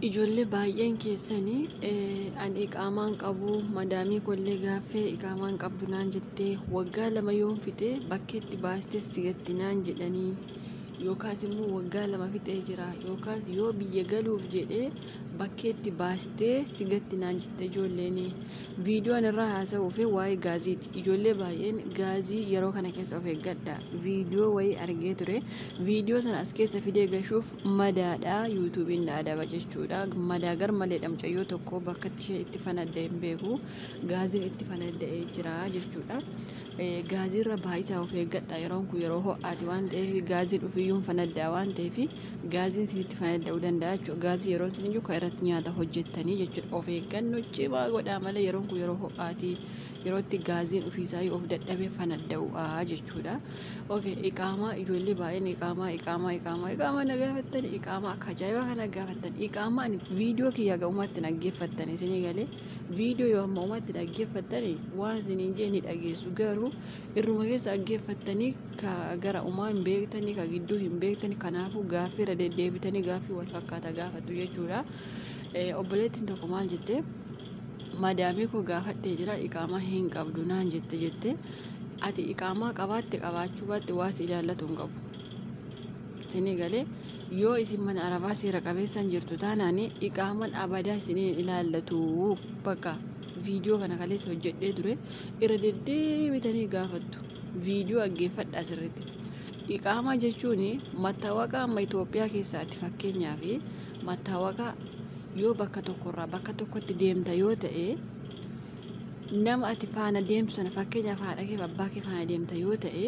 Ijoollee baay'een keessanii ani iqaamaan qabu madaamii kollee gaaffee iqaamaan qabdu naan jettee waggaa 2 yoon fixe bakkeetti baastee sigatti naan jedhanii yookaas immoo waggaa 2 fixee jira yookaas yoo biyya galuuf jedhee bakkeetti baastee sigatti naan jette ijoolleen viidiyoon irraa haasa'uuf waa'ee gaaziiti. Ijoollee baay'een gaazii yeroo kana keessa of eeggadha. Viidiyoo wayii argee ture. Viidiyoo sana as keessa fidee gashuuf madaadha yuutuubiin na adaba jechuudha. Madaa gar maleedha mucayyoo tokko bakka ishee itti fanadda'e hin beeku. Gaaziin itti fanadda'ee jira jechuudha. Gaazirra baay'isaa of eeggadha. Yeroon kun yeroo ho'aati waan ta'eef gaaziin ofiyyuu fanaddaa waan ta'eef gaaziin isinitti fanadda'uu danda'a jechuudha. Gaazii yeroo isin iyyuu kan irratti nyaata hojjettanii jechuudha. Of eeggannoo cimaa godhaa malee yeroon kun yeroo ho'aati. Yeroo itti gaaziin ofiisaa of dadhabee fanadda'uudha jechuudha. Iqaamaa ijoollee baay'een iqaamaa na gaafattan iqaamaa akka ajaa'ibaa kana gaafattan iqaamaa viidiyoo kiyyaa ga'ummaatti dhaggeeffattan isinii galee viidiyoo yoo amma uumatti dhaggeeffattan waan isiniin jee ni dhageessu garuu irruma keessa dhaggeeffattanii ka gara uumaa hin beektanii ka gidduu hin beektanii kanaafuu gaaffii irra deddeebitanii gaaffii wal fakkaata gaafattu jechuudha. Obboleettiin tokko maal jettee madaamii koo gaafadhee jira iqaamaa hin qabdu naan jette ati iqaamaa qabaatte qabaachuu baatte waas ilaallatu hin qabu. Isinii galee yoo isin mana arabaa seera qabeessan jirtu taanaan iqaaman abadaa isiniin ilaallatu bakka viidiyoo kana kaleessa hojjedhee ture irra deddeebitanii gaafattu viidiyoo dhaggeeffadhaa sirriitti. Iqaamaa jechuun mattaawaqaa amma Itoophiyaa keessaatti fakkeenyaaf mattaawaqaa yoo bakka tokkorraa bakka tokkotti deemta yoo ta'e nama ati faana deemtu sana fakkeenyaaf haadha kee abbaa kee faana deemta yoo ta'e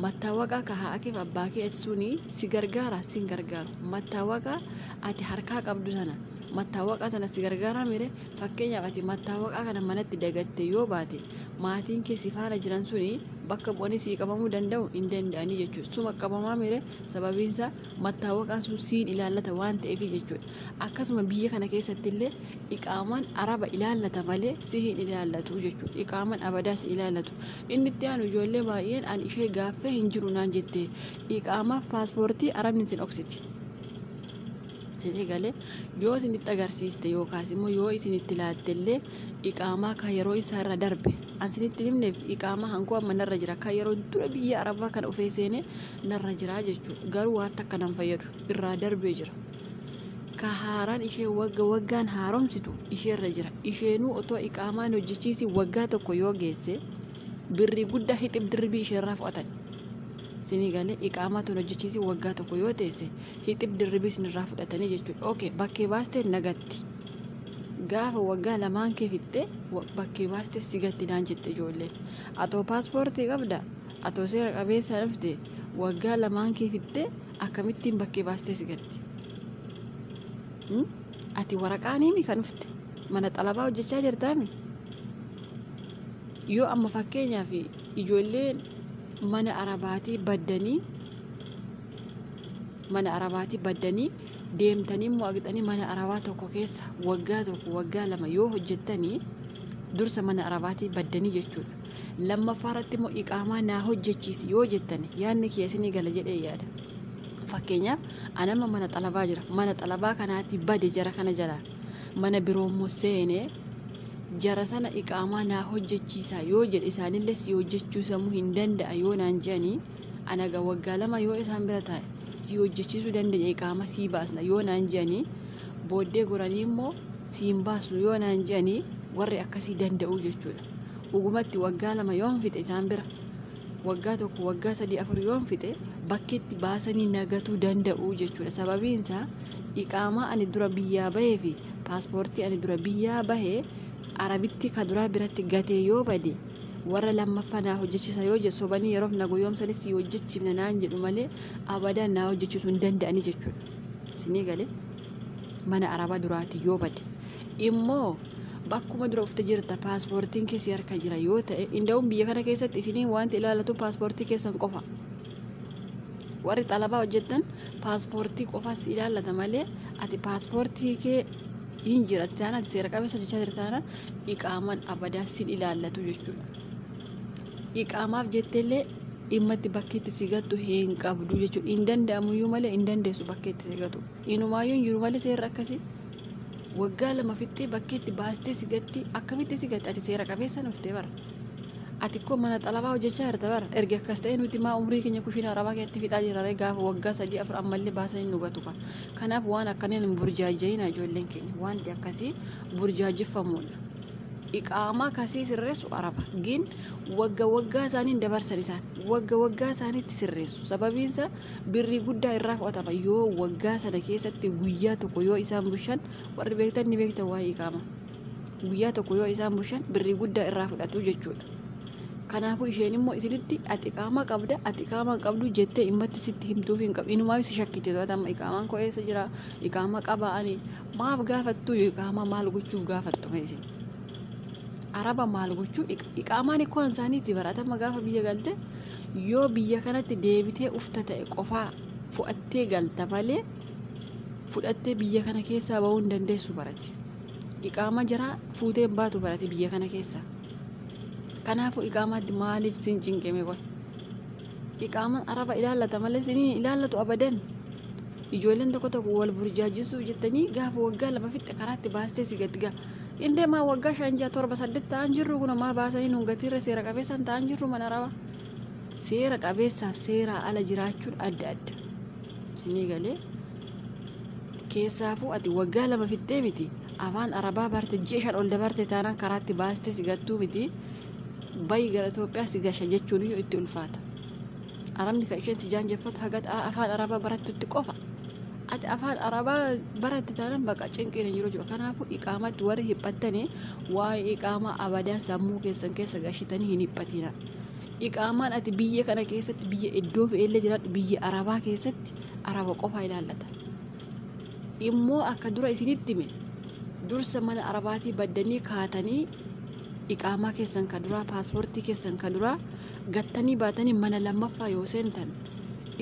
mattaawaqaa ka haadha kee abbaa kee suni si gargaara si hin gargaaru. Mattaawaqaa ati harkaa qabdu sana mattaawaqaa sana si gargaaraa mire fakkeenyaaf ati mattaawaqaa kana manatti dagatte yoo baate maatiin kee si faana jiran suni bakka bu'anii sii qabamuu danda'u hin danda'anii jechuudha. Suma qabamaa mire sababiinsa mattaawaqaan sun siin ilaallata waan ta'eef jechuudha. Akkasuma biyya kana keessatti illee iqaamaan araba ilaallata malee si hin ilaallatu jechuudha. Iqaamaan abadaa si ilaallatu. Inni itti aanu ijoollee baay'een ani ishee gaaffee hin jiru naan jette iqaamaaf paaspoortii arabni isin dhoksiti. Isinii galee yoo isinitti agarsiiste yookaas immoo yoo isinitti laatte illee iqaamaa kan yeroo isaa irra darbe isinitti himneef iqaamaa hangoo amma narra jira kan yeroo dura biyya arabaa kana dhufee seenee narra jira jechuudha. Garuu waan takka nan fayyadu irraa darbee jira. Ka haaraan ishee waggaan haaromsitu isheerra jira. Isheenuu otoo iqaamaan hojjechiisi waggaa tokko yoo geesse birrii guddaa hixib dirbii isheerraa fudhatan. Isinii galee iqaamaa tun hojjechiisi waggaa tokko yoo teesse hixib dirbii isinirraa fudhatanii jechuudha. Bakkee baastee nagatti. Gaafa waggaa 2 kee fixxee bakkee baastee sigatti naan jette ijoolleen. Atoo paaspoortii qabda atoo seera qabeessa dhufte waggaa 2 kee fixxee akkamittiin bakkee baastee sigatti. Ati waraqaanii kan dhufte mana xalabaa hojjechaa jirtaami. Yoo amma fakkeenyaaf ijoolleen mana arabaatii baddanii deemtanii mo'aqxanii mana arabaa tokko keessa waggaa 2 yoo hojjettanii dursa mana arabaatii baddanii jechuudha. Lammaffaa irratti immoo iqaamaa naa hojjechiisi yoo jettani yaadni kiyya isinii gala jedhee yaada. Fakkeenyaaf anama mana xalabaa jira. Mana xalabaa kanaatti bade jara kana jalaan mana biroo immoo seenee jara sana iqaamaa naa hojjechiisaa yoo jedhe isaanillee si hojjechiisuu hin danda'a yoo naan jedhanii anaga waggaa 2 yoo isaan bira taa'e si hojjechiisuu dandeenya iqaamaa sii baasna yoo naan jedhanii booddee goranii immoo siin baasnu yoo naan jedhanii warri akkasii danda'u jechuudha. Dhugumatti waggaa 2 yoon fixe isaan bira waggaa 1 waggaa 3 4 yoon fixe bakkeetti baasanii nagatuu danda'u jechuudha. Sababiinsaa iqaamaa ani dura biyyaa bahee fi paaspoortii ani dura biyyaa bahee arabitti ka duraa biratti gatee yoo bade warra lammaffaa naa hojjechiisa yoo jedhu sobanii yeroof na guyyoomsanii si hojjechiifna naan jedhu malee abadaan naa hojjechiisuu hin danda'anii jechuudha. Isinii galee mana arabaa duraati yoo bade immoo bakkuma dura ufte jirta paaspoortiin keessi harka jira yoo ta'e inda'uun biyya kana keessatti isinii wanti ilaalatu paaspoortii keessan qofa. Warri xalabaa hojjettan paaspoortii qofaas ilaallata malee ati paaspoortii kee hin jira taana seera qabeessa jechaa jirtaana iqaamaan abadaa sin ilaallatu jechuudha. Iqaamaaf jetteellee dhimmatti bakkeetti sigattu hin qabdu jechuudha. Hin danda'amuyyuu malee hin dandeessu bakkeetti sigatu. Inumaayyuu hin jiru malee seerri akkasii waggaa lama fittee bakkeetti baastee sigatti akkamitti sigatti ati seera qabeessa nuftee bara ati ko mana xalabaa hojjechaa jirta bara erga akkas ta'e nuti maa umrii keenya kushiina arabaa keessatti fixaa jirra gaafa waggaa 3-4 ammallee baasanii nu gatu kan kanaaf waan akkaniin hin burjaajayina ijoolleen keenya wanti akkasii burjaajeffamuudha iqaamaa kasii sirreessu araba gin waggaa isaaniin dabarsan isaan waggaa isaaniitti sirreessu sababiinsa birrii guddaa irraa fudhatama yoo waggaa sana keessatti guyyaa tokko yoo isaan bushan warri beektan ni beektan waa'ee iqaamaa guyyaa tokko yoo isaan bushan birrii guddaa irraa fudhatu jechuudha kanaafuu isheen immoo isinitti ati iqaamaa qabda ati iqaamaa qabdu jettee himmatti sitti himtuuf hin qabu inumaa si shakkite to'atama iqaamaan koo eessa jira iqaamaa qaba ani maaf gaafattu iqaamaa maal gochuuf gaafattu meesin araba maal gochuu iqaamaan ikkoon isaaniitti baratama gaafa biyya galte yoo biyya kanatti deebitee ufta ta'e qofaa fudhattee galta malee fudhattee biyya kana keessaa bahuu hin dandeessu barati iqaamaa jira fuutee hin baatu barati biyya kana keessaa kanaafuu iqaamaatti maaliif siin cinqeme qoy iqaamaan araba ilaallata malee siniin ilaallatu abadan ijoolleen tokko wal burjaajisuu jettanii gaafa waggaa lama fixxe karaatti baastee sigatti gaa indee maa waggaa 5-7 ta'an jirru kun maa baasanii nuun gatiirra seera qabeessaan ta'an jirru mana araba seera qabeessaaf seera ala jiraachuun adda sinii galee keessaafuu ati waggaa lama fixxee miti afaan arabaa barte ji'a 5 ol dabarte taanaan karaatti baastee sigattuu miti bayi gara Itoophiyaa si gasha jechuun iyyuu itti ulfaata arabni kan isheen si jaanjeffatu haga afaan arabaa barattutti qofa ati afaan arabaa baratte taanaan baqa cinqiin jiru kanaafuu iqaamatti warri hiphattanii waa'ee iqaamaa abadaan sammuu keessan keessa gashitanii hin hiphatina iqaamaan ati biyya kana keessatti biyya iddoo fe'ellee jiraadhu biyya arabaa keessatti araba qofa ilaallata immoo akka dura isinitti hime dursa mana arabaatii baddanii kaatanii iqaamaa keessan ka duraa paaspoortii keessan ka duraa gattanii baatanii mana lammaffaa yoo seentan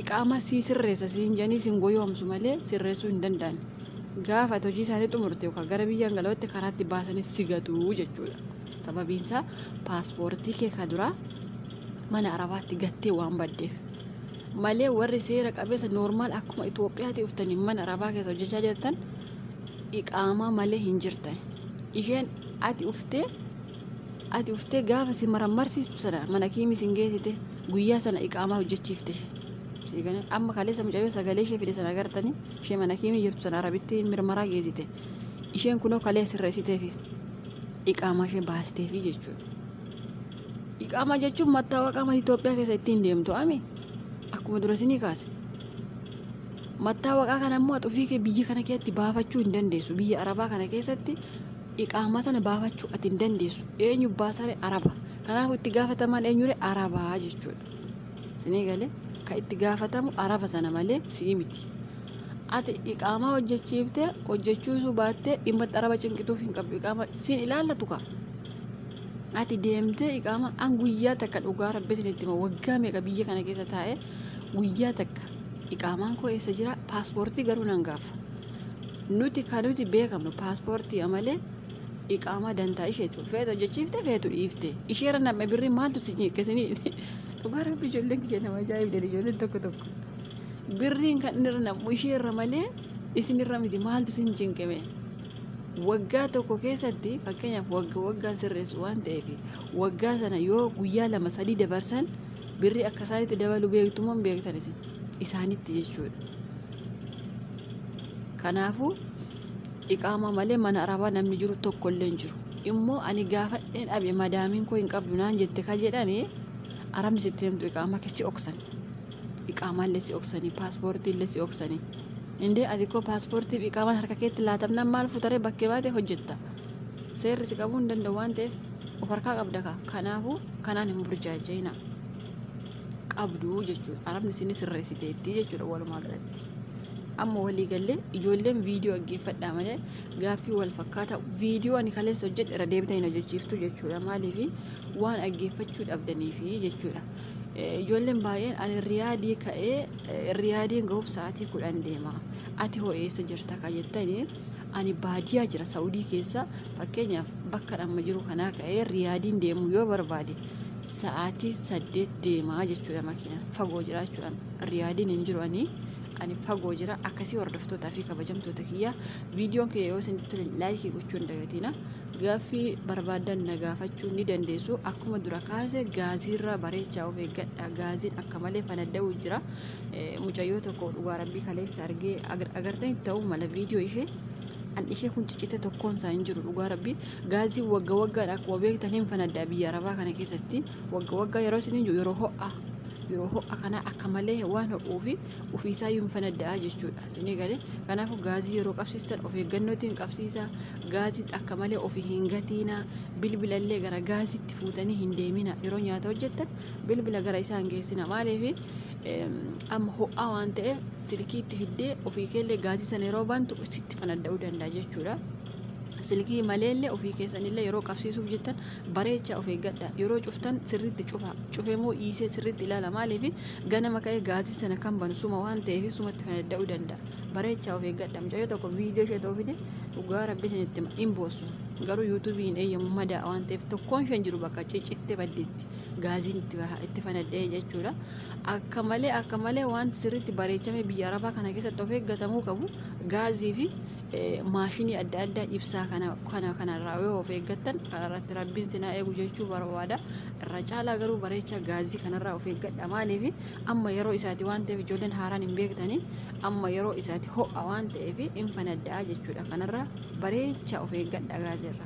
iqaamaa sii sirreessa siin janii siin goyoomsu malee sirreessuu hin danda'an gaafa hojii isaanii xumurte yookaan gara biyya galootti karaatti baasanii sigatu jechuudha sababiinsaa paaspoortii kee ka duraa mana arabaatti gattee waan baddeef malee warri seera qabeessa noormaal akkuma Itoophiyaatti uftanii mana arabaa keessa hojjechaa jirtan iqaamaa malee hin jirtan isheen ati uftee gaafa si marammarsiistu sana mana kiimii siin geessite guyyaa sana iqaamaa hojjechiifte sigane amma kaleessa mucayyoo sagalee ishee fide sana agartanii ishee mana kiimii jirtu sana arabitti mirmaraa geessite isheen kunoo kalee sirreessiteefi iqaamaa ishee baasteefi jechuudha iqaamaa jechuun mattaawaqaa Itoophiyaa keessa ittiin deemtu ami akkuma dura isinii kaase mattaawaqaa kana immoo ofii kee biyya kana keessatti baafachuu hin dandeessu biyya arabaa kana keessatti iqaamaa sana baafachuu ati hin dandeessu eenyu baasare araba kanaafuu itti gaafatamaan eenyure arabaa jechuudha isinii galee ka itti gaafatamu araba sana malee si'i miti ati iqaamaa hojjechiiftee hojjechuusuu baattee dhimma araba cinqituuf hin qabdu iqaamaa siin ilaallatu ka ati deemtee iqaamaa an guyyaa takka dhugaa rabbitiin itti waggaa meeqa biyya kana keessa taa'ee guyyaa takka iqaamaan koo eessa jira paaspoortii garuu nan gaafa nuti beekamnu paaspoortii amalee iqaamaa dantaa isheeti feetu hojjechiifte feetu dhiifte isheera nam'e birrii maaltu si cinqesinii dhugaa rabbi ijoolleen kishee nama ajaa'ibdan ijoolleen tokko birriin kan inni irra nam'u isheerra malee isinirra miti maaltu sin cinqeme waggaa tokko keessatti fakkeenyaaf waggaan sirreessu waan ta'eef waggaa sana yoo guyyaa 2-3 dabarsan birrii akka isaanitti dabalu beektumoon beektan isaanitti jechuudha kanaafuu iqaamaa malee mana arabaa namni jiru tokko illee hin jiru immoo ani gaafadheen dhabe madaamiin koo hin qabdu naan jette ka jedhame arabni sitti himtu iqaamaa keessi oksan iqaamaa illee si oksanii paaspoortii illee si oksanii indee ati koo paaspoortii fi iqaamaan harka keetti laatamnaan maal futaree bakkee baate hojjetta seerri si qabuu hin danda'u waan ta'eef of harkaa qabda ka kanaafuu kanaan hin burjaajayina qabdu jechuudha arabni isin sirreessiteetti jechuudha walumaa galatti amma walii galee ijoolleen viidiyoo dhaggeeffadhaa malee gaaffii wal fakkaata viidiyoo ani kaleessa hojjedhe irra deebitanii hojjechiiftu jechuudha maaliif waan dhaggeeffachuu dhabdaniifi jechuudha ijoolleen baay'een ani riyaadii ka'ee riyaadiin gahuuf sa'aatii 10 deema ati ho'eessa jirta ka jettanii ani baadiyaa jira Saawudii keessa fakkeenyaaf bakka amma jiru kanaa ka'ee riyaadiin deemu yoo barbaade sa'aatii 8 deemaa jechuudha makiina fagoo jiraachuudhaan riyaadiin hin jiru ani ani fagoo jira akkasii hordoftootaa fi kabajamtoota kiyya viidiyoon kiyya yoo isin tole laayikii gochuu hin dagatina gaaffii barbaadan na gaafachuu ni dandeessu akkuma dura kaase gaaziirra bareechaa of eeggadha gaaziin akka malee fanadda'uu jira mucayyoo tokko dhugaa rabbii kaleessa argee agartanii ta'uu mala viidiyoo ishee an ishee kun ciccite tokkoon isaa hin jiru dhugaa rabbii gaazii wagga waggaadha akkuma beektan hin fanaddaa biyya arabaa kana keessatti wagga waggaa yeroo isin hin jiru yeroo ho'a kana akka malee waan ho'uufi ofiisaa yuun fanaddaa jechuudha isinii galee kanaafuu gaazii yeroo qabsiistan of eeggannootiin qabsiisa gaazii akka malee ofii hin gatiina bilbilallee gara gaaziitti fuutanii hin deemina yeroo nyaata hojjettan bilbila gara isaan geessina maaliif amma ho'aa waan ta'eef silkiitti fiddee ofii keellee gaazii sana yeroo bantu sitti fanadda'uu danda'a jechuudha. Silkii maleellee ofii keessanillee yeroo qabsiisuuf jettan bareechaa of eeggadha yeroo cuftan sirriitti cufeemoo dhiisee sirriitti ilaala maaliif ganama ka'ee gaazii sana kan banu suma waan ta'eef sumatti fanadda'uu danda'a bareechaa of eeggadha mucayyoo tokko viidiyoo ishee ta'uu fide dhugaa rabbii isinitti hin boossu garuu yuutuubii hin eeyyamu madaa waan ta'eef tokkoon isheen jiru bakka ciccittee baddeetti gaaziin itti fanadda'e jechuudha akka malee wanti sirriitti bareechamee biyya arabaa kana keessatti of eeggatamuu qabu gaazii fi maashinii adda addaa ibsaa kanarraa yoo of eeggattan kanarratti rabbiin sinaa eegu jechuu barbaada irra caalaa garuu bareecha gaazii kanarraa of eeggadha maaliif amma yeroo isaati waan ta'eef ijoolleen haaraan hin beektanii amma yeroo isaati ho'a waan ta'eef hin fanadda'a jechuudha kanarraa bareecha of eeggadha gaazirra.